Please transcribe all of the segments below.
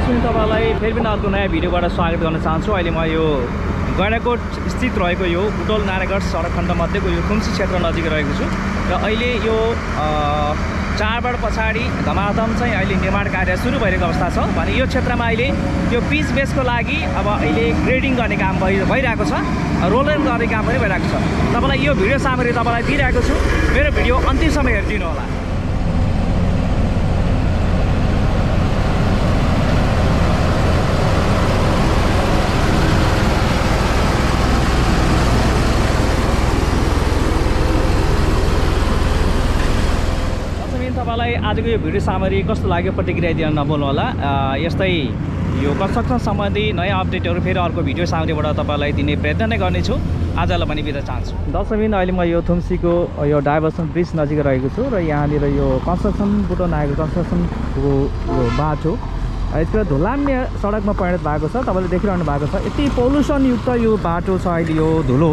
दर्शक तपाईलाई फेरि पनि अर्को नयाँ भिडियोबाट स्वागत गर्न चाहन्छु। अहिले म यो गैंडाकोट स्थित रहेको यो बुटवल नारायणगढ सडक खण्ड मध्येको यो थुम्सी क्षेत्र नजिक रहेको छु र अहिले यो चाडबाड पछाडि धमाधम चाहिँ अहिले निर्माण कार्य सुरु भइरहेको अवस्था छ। भने यो क्षेत्रमा अहिले यो पिच बेसको लागि अब अहिले ग्रेडिङ गर्ने काम भइरहेको छ, रोलर गर्ने काम पनि भइरहेको छ। तपाईलाई यो भिडियो सामग्री तपाईलाई दिइरहेको छु, मेरो भिडियो अन्तिमसम्म हेरिदिनु होला। तपाईलाई आजको यो भिडियो सामग्री कस्तो लाग्यो प्रतिक्रिया दिन नभुल्नु होला। यस्तै यो कन्स्ट्रक्सन सम्बन्धी नयाँ अपडेटहरू फेरि अर्को भिडियो सामग्रीबाट तपाईलाई दिने प्रयत्न नै गर्नेछु। आजलाई पनि बिदा चाहन्छु। दर्शकबिन अहिले म यो थुम्सीको यो डाइभर्सन ब्रिज नजिक रहेको छु र यहाँनिर यो कन्स्ट्रक्सन बुटवल नारायणगढ कन्स्ट्रक्सनको यो बाटो यतिखेर धुलाम्य सडकमा परिणत भएको छ। तपाईँले देखिरहनु भएको छ यति पोल्युसनयुक्त यो बाटो छ। अहिले यो धुलो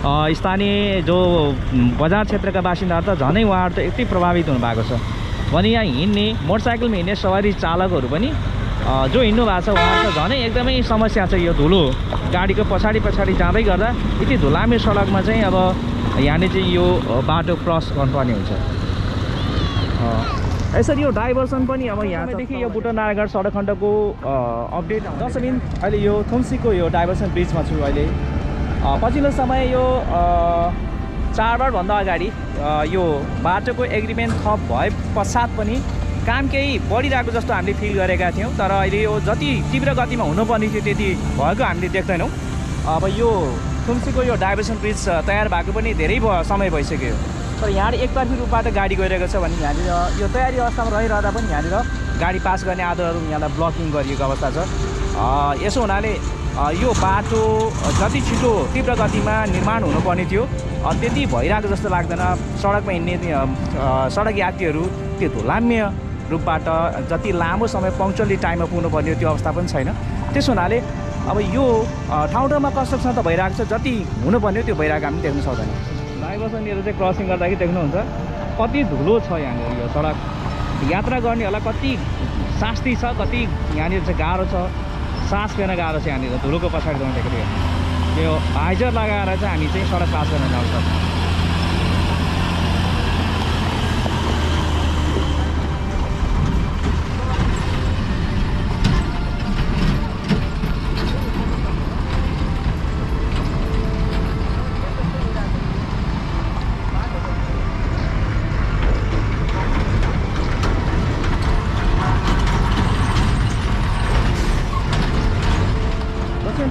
स्थानीय जो बजार क्षेत्रका बासिन्दाहरू त झनै उहाँहरू त यति प्रभावित हुनुभएको छ। भने यहाँ हिँड्ने मोटरसाइकलमा हिँड्ने सवारी चालकहरू पनि जो हिँड्नु भएको छ उहाँहरू त झनै एकदमै समस्या छ। यो धुलो गाडीको पछाडि जाँदै गर्दा यति धुलामे सडकमा चाहिँ अब यहाँले चाहिँ यो बाटो क्रस गर्नुपर्ने हुन्छ। यसरी यो डाइभर्सन पनि अब यहाँदेखि यो बुटवल नारायणगढ सडक खण्डको अपडेट दर्शकबिन अहिले यो थुम्सीको यो डाइभर्सन ब्रिजमा छु। अहिले पछिल्लो समय यो चाडबाडभन्दा अगाडि यो बाटोको एग्रिमेन्ट थप भए पश्चात पनि काम केही बढिरहेको जस्तो हामीले फिल गरेका थियौँ। तर अहिले यो जति तीव्र गतिमा हुनुपर्ने थियो त्यति भएको हामीले देख्दैनौँ। अब यो थुम्सीको यो डाइभर्सन ब्रिज तयार भएको पनि धेरै समय भइसक्यो। तर यहाँले एकतर्फी रूपबाट गाडी गइरहेको छ भने यहाँनिर यो तयारी अवस्थामा रहिरहँदा पनि यहाँनिर गाडी पास गर्ने आधारहरू यहाँलाई ब्लकिङ गरिएको अवस्था छ। यसो हुनाले यो बाटो जति छिटो तीव्र गतिमा निर्माण हुनुपर्ने थियो त्यति भइरहेको जस्तो लाग्दैन। सडकमा हिँड्ने सडक यात्रीहरू त्यो धुलाम्य रूपबाट जति लामो समय पङ्क्चुअली टाइममा पुग्नुपर्ने त्यो अवस्था पनि छैन। त्यस हुनाले अब यो ठाउँ ठाउँमा कन्स्ट्रक्सन त भइरहेको छ, जति हुनुपर्ने त्यो भइरहेको हामी देख्न सक्दैनौँ। डाइभर्सनहरू चाहिँ क्रसिङ गर्दाखेरि देख्नुहुन्छ कति धुलो छ यहाँनिर। यो सडक यात्रा गर्नेहरूलाई कति शास्ति छ, कति यहाँनिर चाहिँ गाह्रो छ, सास फेर्न गाह्रो छ। यहाँनिर धुलोको पछाडि जाँदाखेरि यो हाइजर लगाएर चाहिँ हामी चाहिँ सडक पास गर्न जान्छौँ।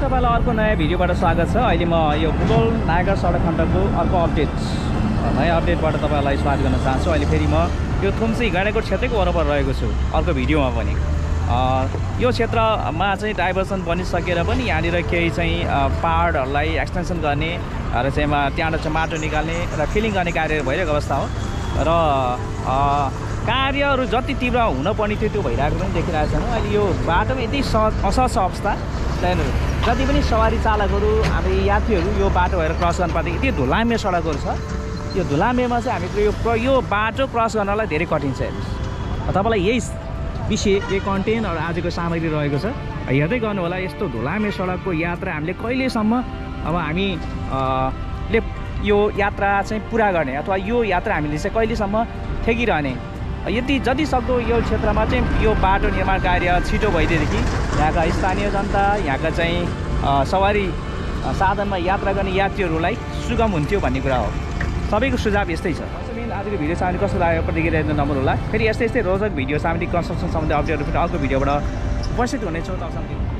तपाईँलाई अर्को नयाँ भिडियोबाट स्वागत छ। अहिले म यो बुटवल नारायणगढ सडक खण्डको अर्को नयाँ अपडेटबाट तपाईँलाई स्वागत गर्न चाहन्छु। अहिले फेरि म यो थुम्सी गैंडाकोट क्षेत्रको वरपर रहेको छु अर्को भिडियोमा पनि। यो क्षेत्रमा चाहिँ डाइभर्सन बनिसकेर पनि यहाँनिर केही चाहिँ पहाडहरूलाई एक्सटेन्सन गर्ने र चाहिँ त्यहाँबाट चाहिँ माटो निकाल्ने र फिलिङ गर्ने कार्यहरू भइरहेको अवस्था हो। र कार्यहरू जति तीव्र हुनुपर्ने थियो त्यो भइरहेको पनि देखिरहेको छौँ। अहिले यो बाटोमा यति असहज अवस्था, जति पनि सवारी चालकहरू हामी यात्रीहरू यो बाटो भएर क्रस गर्नुपर्दा यति धुलामे सडकहरू छ। यो धुलामेमा चाहिँ हामीले यो बाटो क्रस गर्नलाई धेरै कठिन छ। हेर्नुहोस् तपाईँलाई यही विषय यो कन्टेन्ट आजको सामग्री रहेको छ, हेर्दै गर्नु होला। यस्तो धुलामे सडकको यात्रा हामीले कहिलेसम्म अब हामीले यो यात्रा चाहिँ पुरा गर्ने अथवा यो यात्रा हामीले चाहिँ कहिलेसम्म ठेकिरहने। यति जति सक्दो यो क्षेत्रमा चाहिँ यो बाटो निर्माण कार्य छिटो भइदिएदेखि यहाँका स्थानीय जनता, यहाँका चाहिँ सवारी साधनमा यात्रा गर्ने यात्रीहरूलाई सुगम हुन्थ्यो भन्ने कुरा हो। सबैको सुझाव यस्तै छ। आजको भिडियो सामग्री कस्तो लाग्यो प्रतिक्रिया दिन नभुल्नु होला। फेरि यस्तै रोचक भिडियो सामग्री कन्स्ट्रक्सन सम्बन्धी अपडेटहरू फेरि अर्को भिडियोबाट उपस्थित हुनेछौँ। तबसम्म